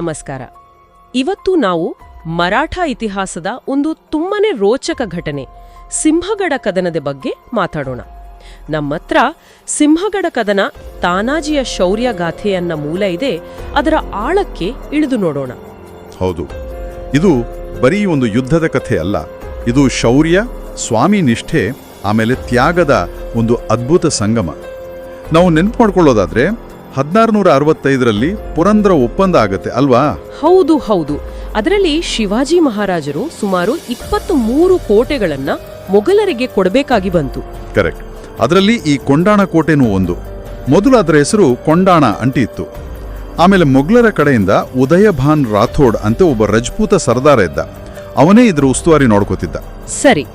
ನಮಸ್ಕಾರ. ಇವತ್ತು ನಾವು ಮರಾಠ ಇತಿಹಾಸದ ಒಂದು ತುಂಬಾನೇ ರೋಚಕ ಘಟನೆ ಸಿಂಹಗಡ ಕದನದ ಬಗ್ಗೆ ಮಾತಾಡೋಣ. ನಮ್ಮತ್ರ ಸಿಂಹಗಡ ಕದನ ತಾನಾಜಿಯ ಶೌರ್ಯ ಗಾಥೆಯನ್ನ ಮೂಲ ಇದೆ, ಅದರ ಆಳಕ್ಕೆ ಇಳಿದು ನೋಡೋಣ. ಹೌದು, ಇದು ಬರೀ ಒಂದು ಯುದ್ಧದ ಕಥೆ ಅಲ್ಲ. ಇದು ಶೌರ್ಯ, ಸ್ವಾಮಿ ನಿಷ್ಠೆ, ಆಮೇಲೆ ತ್ಯಾಗದ ಒಂದು ಅದ್ಭುತ ಸಂಗಮ. ನಾವು ನೆನಪು ಮಾಡ್ಕೊಳ್ಳೋದಾದ್ರೆ 1665ರಲ್ಲಿ ಪುರಂದರ ಒಪ್ಪಂದ ಆಗತ್ತೆ ಅಲ್ವಾ? ಹೌದು ಹೌದು. ಅದರಲ್ಲಿ ಶಿವಾಜಿ ಮಹಾರಾಜರು ಸುಮಾರು 23 ಕೋಟೆಗಳನ್ನ ಮೊಘಲರಿಗೆ ಕೊಡಬೇಕಾಗಿ ಬಂತು. ಕರೆಕ್ಟ್. ಅದರಲ್ಲಿ ಈ ಕೊಂಡಾಣ ಕೋಟೆನೂ ಒಂದು. ಮೊದಲು ಅದರ ಹೆಸರು ಕೊಂಡಾಣ ಅಂಟಿ ಇತ್ತು. ಆಮೇಲೆ ಮೊಘಲರ ಕಡೆಯಿಂದ ಉದಯಭಾನ್ ರಾಥೋಡ್ ಅಂತ ಒಬ್ಬ ರಜಪೂತ ಸರ್ದಾರ ಇದ್ದ. ಅವನೇ ಇದರ ಉಸ್ತುವಾರಿ ನೋಡ್ಕೋತಿದ್ದ. ಸರಿ,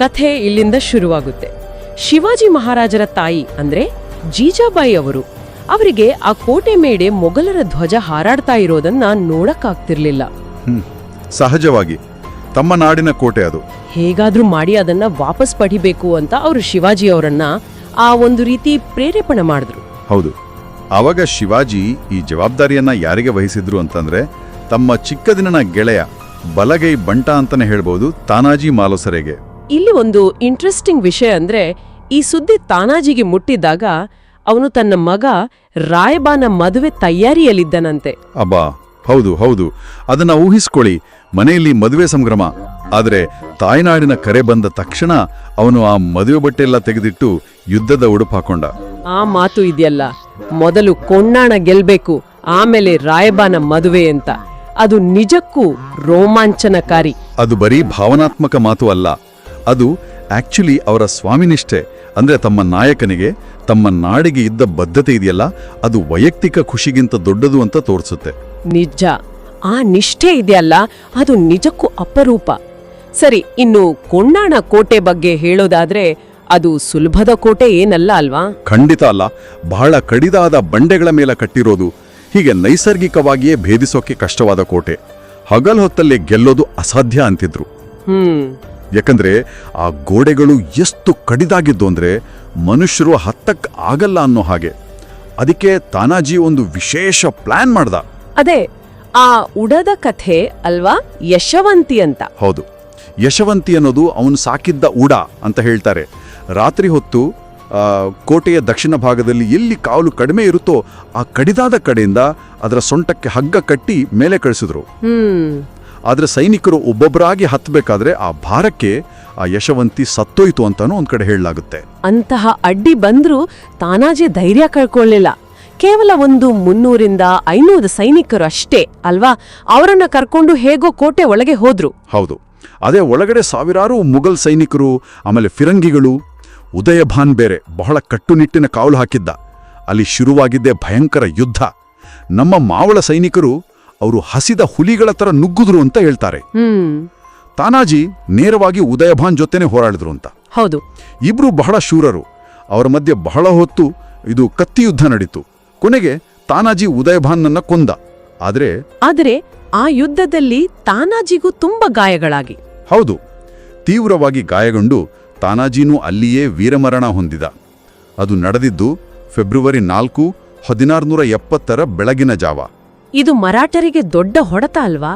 ಕಥೆ ಇಲ್ಲಿಂದ ಶುರುವಾಗುತ್ತೆ. ಶಿವಾಜಿ ಮಹಾರಾಜರ ತಾಯಿ ಅಂದ್ರೆ ಜೀಜಾಬಾಯಿ ಅವರಿಗೆ ಆ ಕೋಟೆ ಮೇಡೆ ಮೊಘಲರ ಧ್ವಜ ಹಾರಾಡ್ತಾ ಇರೋದನ್ನ ನೋಡಕ್ಕಾಗ್ತಿರ್ಲಿಲ್ಲ. ಸಹಜವಾಗಿ, ತಮ್ಮ ನಾಡಿನ ಕೋಟೆ ಅದು. ಹೇಗಾದ್ರೂ ಮಾಡಿ ಅದನ್ನ ವಾಪಸ್ ಪಡಿಬೇಕು ಅಂತ ಅವರು ಶಿವಾಜಿ ಅವರನ್ನ ಆ ಒಂದು ರೀತಿ ಪ್ರೇರೇಪಣೆ ಮಾಡಿದ್ರು. ಹೌದು. ಆವಾಗ ಶಿವಾಜಿ ಈ ಜವಾಬ್ದಾರಿಯನ್ನ ಯಾರಿಗೆ ವಹಿಸಿದ್ರು ಅಂತಂದ್ರೆ ತಮ್ಮ ಚಿಕ್ಕದಿನ ಗೆಳೆಯ, ಬಲಗೈ ಬಂಟ ಅಂತಾನೆ ಹೇಳ್ಬೋದು, ತಾನಾಜಿ ಮಾಲೋಸರೆಗೆ. ಇಲ್ಲಿ ಒಂದು ಇಂಟ್ರೆಸ್ಟಿಂಗ್ ವಿಷಯ ಅಂದ್ರೆ, ಈ ಸುದ್ದಿ ತಾನಾಜಿಗೆ ಮುಟ್ಟಿದಾಗ ಅವನು ತನ್ನ ಮಗ ರಾಯಬಾನ ಮದುವೆ ತಯಾರಿಯಲ್ಲಿದ್ದನಂತೆ. ಅಬ್ಬಾ, ಹೌದು ಹೌದು. ಅದನ್ನ ಊಹಿಸ್ಕೊಳ್ಳಿ, ಮನೆಯಲ್ಲಿ ಮದುವೆ ಸಂಭ್ರಮ. ಆದ್ರೆ ತಾಯ್ನಾಡಿನ ಕರೆ ಬಂದ ತಕ್ಷಣ ಅವನು ಆ ಮದುವೆ ಬಟ್ಟೆಲ್ಲ ತೆಗೆದಿಟ್ಟು ಯುದ್ಧದ ಉಡುಪು ಹಾಕೊಂಡ. ಆ ಮಾತು ಇದೆಯಲ್ಲ, ಮೊದಲು ಕೊಂಡಾಣ ಗೆಲ್ಬೇಕು, ಆಮೇಲೆ ರಾಯಬಾನ ಮದುವೆ ಅಂತ. ಅದು ನಿಜಕ್ಕೂ ರೋಮಾಂಚನಕಾರಿ. ಅದು ಬರೀ ಭಾವನಾತ್ಮಕ ಮಾತು ಅಲ್ಲ, ಅದು ಆಕ್ಚುಲಿ ಅವರ ಸ್ವಾಮಿನಿಷ್ಠೆ. ಅಂದ್ರೆ ತಮ್ಮ ನಾಯಕನಿಗೆ, ತಮ್ಮ ನಾಡಿಗೆ ಇದ್ದ ಬದ್ಧತೆ ಇದೆಯಲ್ಲ, ಅದು ವೈಯಕ್ತಿಕ ಖುಷಿಗಿಂತ ದೊಡ್ಡದು ಅಂತ ತೋರಿಸುತ್ತೆ. ನಿಜ, ಆ ನಿಷ್ಠೆ ಇದೆಯಲ್ಲ, ಅದು ನಿಜಕ್ಕೂ ಅಪರೂಪ. ಸರಿ, ಇನ್ನು ಕೊಂಡಾಣ ಕೋಟೆ ಬಗ್ಗೆ ಹೇಳೋದಾದ್ರೆ ಅದು ಸುಲಭದ ಕೋಟೆ ಏನಲ್ಲ ಅಲ್ವಾ? ಖಂಡಿತ ಅಲ್ಲ. ಬಹಳ ಕಡಿದಾದ ಬಂಡೆಗಳ ಮೇಲೆ ಕಟ್ಟಿರೋದು. ಹೀಗೆ ನೈಸರ್ಗಿಕವಾಗಿಯೇ ಭೇದಿಸೋಕೆ ಕಷ್ಟವಾದ ಕೋಟೆ. ಹಗಲ್ ಹೊತ್ತಲ್ಲೇ ಗೆಲ್ಲೋದು ಅಸಾಧ್ಯ ಅಂತಿದ್ರು. ಯಾಕಂದ್ರೆ ಆ ಗೋಡೆಗಳು ಎಷ್ಟು ಕಡಿದಾಗಿದ್ದು ಅಂದ್ರೆ ಮನುಷ್ಯರು ಹತ್ತಕ್ ಆಗಲ್ಲ ಅನ್ನೋ ಹಾಗೆ. ಅದಕ್ಕೆ ತಾನಾಜಿ ಒಂದು ವಿಶೇಷ ಪ್ಲಾನ್ ಮಾಡ್ದ. ಅದೇ ಆ ಉಡದ ಕಥೆ ಅಲ್ವಾ, ಯಶವಂತಿ ಅಂತ. ಹೌದು, ಯಶವಂತಿ ಅನ್ನೋದು ಅವನು ಸಾಕಿದ್ದ ಉಡ ಅಂತ ಹೇಳ್ತಾರೆ. ರಾತ್ರಿ ಹೊತ್ತು ಕೋಟೆಯ ದಕ್ಷಿಣ ಭಾಗದಲ್ಲಿ ಎಲ್ಲಿ ಕಾವಲು ಕಡಿಮೆ ಇರುತ್ತೋ ಆ ಕಡಿದಾದ ಕಡೆಯಿಂದ ಅದರ ಸೊಂಟಕ್ಕೆ ಹಗ್ಗ ಕಟ್ಟಿ ಮೇಲೆ ಕಳಿಸಿದ್ರು. ಆದ್ರೆ ಸೈನಿಕರು ಒಬ್ಬೊಬ್ಬರಾಗಿ ಹತ್ತಬೇಕಾದ್ರೆ ಆ ಭಾರಕ್ಕೆ ಆ ಯಶವಂತಿ ಸತ್ತೋಯ್ತು ಅಂತಾನೂ ಒಂದ್ ಕಡೆ ಹೇಳಲಾಗುತ್ತೆ. ಅಂತಹ ಅಡ್ಡಿ ಬಂದ್ರೂ ತಾನಾಜಿ ಧೈರ್ಯ ಕಳ್ಕೊಳ್ಳಿಲ್ಲ. ಕೇವಲ ಒಂದು 300-500 ಸೈನಿಕರು ಅಷ್ಟೇ ಅಲ್ವಾ, ಅವರನ್ನ ಕರ್ಕೊಂಡು ಹೇಗೋ ಕೋಟೆ ಒಳಗೆ ಹೋದ್ರು. ಹೌದು, ಅದೇ ಒಳಗಡೆ ಸಾವಿರಾರು ಮುಘಲ್ ಸೈನಿಕರು, ಆಮೇಲೆ ಫಿರಂಗಿಗಳು. ಉದಯಭಾನ್ ಬೇರೆ ಬಹಳ ಕಟ್ಟುನಿಟ್ಟಿನ ಕಾವಲು ಹಾಕಿದ್ದ. ಅಲ್ಲಿ ಶುರುವಾಗಿದ್ದೇ ಭಯಂಕರ ಯುದ್ಧ. ನಮ್ಮ ಮಾವಳ ಸೈನಿಕರು ಅವರು ಹಸಿದ ಹುಲಿಗಳ ತರ ನುಗ್ಗುದ್ರು ಅಂತ ಹೇಳ್ತಾರೆ. ತಾನಾಜಿ ನೇರವಾಗಿ ಉದಯಭಾನ್ ಜೊತೆನೆ ಹೋರಾಡಿದ್ರು ಅಂತ. ಹೌದು, ಇಬ್ರು ಬಹಳ ಶೂರರು. ಅವರ ಮಧ್ಯೆ ಬಹಳ ಹೊತ್ತು ಇದು ಕತ್ತಿ ಯುದ್ಧ ನಡೀತು. ಕೊನೆಗೆ ತಾನಾಜಿ ಉದಯಭಾನ್ನನ್ನ ಕೊಂದ. ಆದ್ರೆ ಆ ಯುದ್ಧದಲ್ಲಿ ತಾನಾಜಿಗೂ ತುಂಬಾ ಗಾಯಗಳಾಗಿ. ಹೌದು, ತೀವ್ರವಾಗಿ ಗಾಯಗೊಂಡು ತಾನಾಜಿನೂ ಅಲ್ಲಿಯೇ ವೀರಮರಣ ಹೊಂದಿದ. ಅದು ನಡೆದಿದ್ದು ಫೆಬ್ರವರಿ 4, 1670 ಬೆಳಗಿನ ಜಾವ. ಇದು ಮರಾಠರಿಗೆ ದೊಡ್ಡ ಹೊಡೆತ ಅಲ್ವಾ?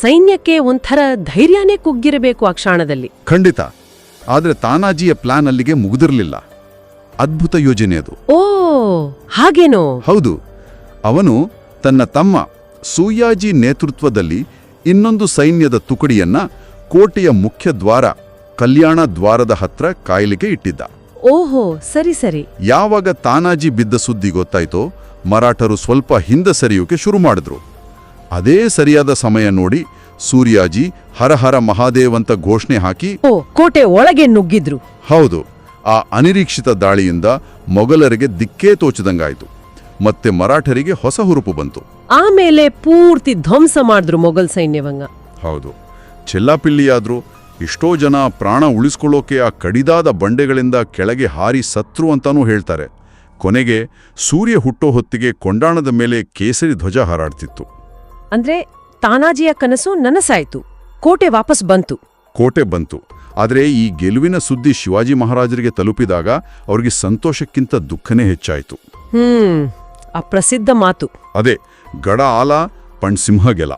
ಸೈನ್ಯಕ್ಕೆ ಒಂಥರ ಧೈರ್ಯನೇ ಕುಗ್ಗಿರಬೇಕು ಆ ಕ್ಷಣದಲ್ಲಿ. ಖಂಡಿತ. ಆದ್ರೆ ತಾನಾಜಿಯ ಪ್ಲಾನ್ ಅಲ್ಲಿಗೆ ಮುಗಿದಿರಲಿಲ್ಲ. ಅದ್ಭುತ ಯೋಜನೆ ಅದು. ಓ, ಹಾಗೇನೋ? ಹೌದು. ಅವನು ತನ್ನ ತಮ್ಮ ಸೂಯಾಜಿ ನೇತೃತ್ವದಲ್ಲಿ ಇನ್ನೊಂದು ಸೈನ್ಯದ ತುಕಡಿಯನ್ನ ಕೋಟೆಯ ಮುಖ್ಯ ದ್ವಾರ, ಕಲ್ಯಾಣ ದ್ವಾರದ ಹತ್ರ ಕಾಯಲಿಕ್ಕೆ ಇಟ್ಟಿದ್ದ. ಓಹೋ, ಸರಿ ಸರಿ. ಯಾವಾಗ ತಾನಾಜಿ ಬಿದ್ದ ಸುದ್ದಿ ಗೊತ್ತಾಯ್ತೋ ಮರಾಠರು ಸ್ವಲ್ಪ ಹಿಂದೆ ಸರಿಯೋಕೆ ಶುರು ಮಾಡಿದ್ರು. ಅದೇ ಸರಿಯಾದ ಸಮಯ ನೋಡಿ ಸೂರ್ಯಾಜಿ ಹರಹರ ಮಹಾದೇವ್ ಅಂತ ಘೋಷಣೆ ಹಾಕಿ ಕೋಟೆ ಒಳಗೆ ನುಗ್ಗಿದ್ರು. ಹೌದು. ಆ ಅನಿರೀಕ್ಷಿತ ದಾಳಿಯಿಂದ ಮೊಘಲರಿಗೆ ದಿಕ್ಕೇ ತೋಚದಂಗಾಯ್ತು. ಮತ್ತೆ ಮರಾಠರಿಗೆ ಹೊಸ ಹುರುಪು ಬಂತು. ಆಮೇಲೆ ಪೂರ್ತಿ ಧ್ವಂಸ ಮಾಡಿದ್ರು ಮೊಘಲ್ ಸೈನ್ಯವಂಗ. ಹೌದು, ಚೆಲ್ಲಾಪಿಲ್ಲಿಯಾದ್ರು. ಎಷ್ಟೋ ಜನ ಪ್ರಾಣ ಉಳಿಸ್ಕೊಳ್ಳೋಕೆ ಆ ಕಡಿದಾದ ಬಂಡೆಗಳಿಂದ ಕೆಳಗೆ ಹಾರಿ ಸತ್ರು ಅಂತಾನೂ ಹೇಳ್ತಾರೆ. ಕೊನೆಗೆ ಸೂರ್ಯ ಹುಟ್ಟೋ ಹೊತ್ತಿಗೆ ಕೊಂಡಾಣದ ಮೇಲೆ ಕೇಸರಿ ಧ್ವಜ ಹಾರಾಡ್ತಿತ್ತು. ಅಂದ್ರೆ ತಾನಾಜಿಯ ಕನಸು ನನಸಾಯ್ತು, ಕೋಟೆ ವಾಪಸ್ ಬಂತು. ಕೋಟೆ ಬಂತು. ಆದರೆ ಈ ಗೆಲುವಿನ ಸುದ್ದಿ ಶಿವಾಜಿ ಮಹಾರಾಜರಿಗೆ ತಲುಪಿದಾಗ ಅವರಿಗೆ ಸಂತೋಷಕ್ಕಿಂತ ದುಃಖನೇ ಹೆಚ್ಚಾಯಿತು. ಅಪ್ರಸಿದ್ಧ ಮಾತು. ಅದೇ, ಗಡ ಆಲ ಪಣ್ ಸಿಂಹ ಗೆಲ.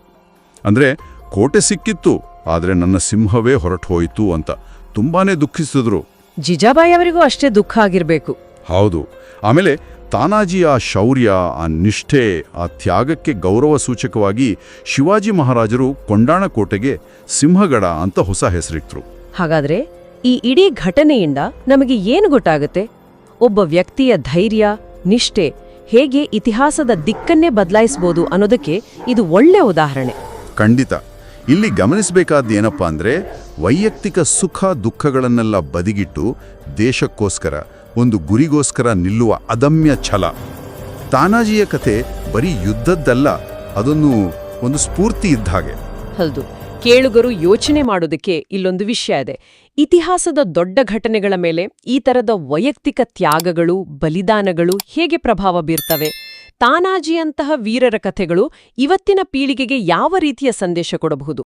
ಅಂದರೆ ಕೋಟೆ ಸಿಕ್ಕಿತ್ತು, ಆದರೆ ನನ್ನ ಸಿಂಹವೇ ಹೊರಟು ಹೋಯಿತು ಅಂತ ತುಂಬಾನೇ ದುಃಖಿಸಿದ್ರು. ಜಿಜಾಬಾಯಿ ಅವರಿಗೂ ಅಷ್ಟೇ ದುಃಖ ಆಗಿರ್ಬೇಕು. ಹೌದು. ಆಮೇಲೆ ತಾನಾಜಿ ಆ ಶೌರ್ಯ, ಆ ನಿಷ್ಠೆ, ಆ ತ್ಯಾಗಕ್ಕೆ ಗೌರವ ಸೂಚಕವಾಗಿ ಶಿವಾಜಿ ಮಹಾರಾಜರು ಕೊಂಡಾಣ ಕೋಟೆಗೆ ಸಿಂಹಗಡ ಅಂತ ಹೊಸ ಹೆಸರಿಟ್ರು. ಹಾಗಾದ್ರೆ ಈ ಇಡೀ ಘಟನೆಯಿಂದ ನಮಗೆ ಏನು ಗೊತ್ತಾಗುತ್ತೆ? ಒಬ್ಬ ವ್ಯಕ್ತಿಯ ಧೈರ್ಯ, ನಿಷ್ಠೆ ಹೇಗೆ ಇತಿಹಾಸದ ದಿಕ್ಕನ್ನೇ ಬದಲಾಯಿಸಬಹುದು ಅನ್ನೋದಕ್ಕೆ ಇದು ಒಳ್ಳೆ ಉದಾಹರಣೆ. ಖಂಡಿತ. ಇಲ್ಲಿ ಗಮನಿಸಬೇಕಾದ್ದೇನಪ್ಪ ಅಂದರೆ, ವೈಯಕ್ತಿಕ ಸುಖ ದುಃಖಗಳನ್ನೆಲ್ಲ ಬದಿಗಿಟ್ಟು ದೇಶಕ್ಕೋಸ್ಕರ, ಒಂದು ಗುರಿಗೋಸ್ಕರ ನಿಲ್ಲುವ ಅದಮ್ಯ ಛಲ. ತಾನಾಜಿಯ ಕಥೆ ಬರೀ ಯುದ್ಧದ್ದಲ್ಲ, ಅದೊಂದು ಒಂದು ಸ್ಫೂರ್ತಿ ಇದ್ದ ಹಾಗೆ. ಹೌದು. ಕೇಳುಗರು ಯೋಚನೆ ಮಾಡೋದಕ್ಕೆ ಇಲ್ಲೊಂದು ವಿಷಯ ಇದೆ. ಇತಿಹಾಸದ ದೊಡ್ಡ ಘಟನೆಗಳ ಮೇಲೆ ಈ ತರದ ವೈಯಕ್ತಿಕ ತ್ಯಾಗಗಳು, ಬಲಿದಾನಗಳು ಹೇಗೆ ಪ್ರಭಾವ ಬೀರ್ತವೆ? ತಾನಾಜಿಯಂತಹ ವೀರರ ಕಥೆಗಳು ಇವತ್ತಿನ ಪೀಳಿಗೆಗೆ ಯಾವ ರೀತಿಯ ಸಂದೇಶ ಕೊಡಬಹುದು?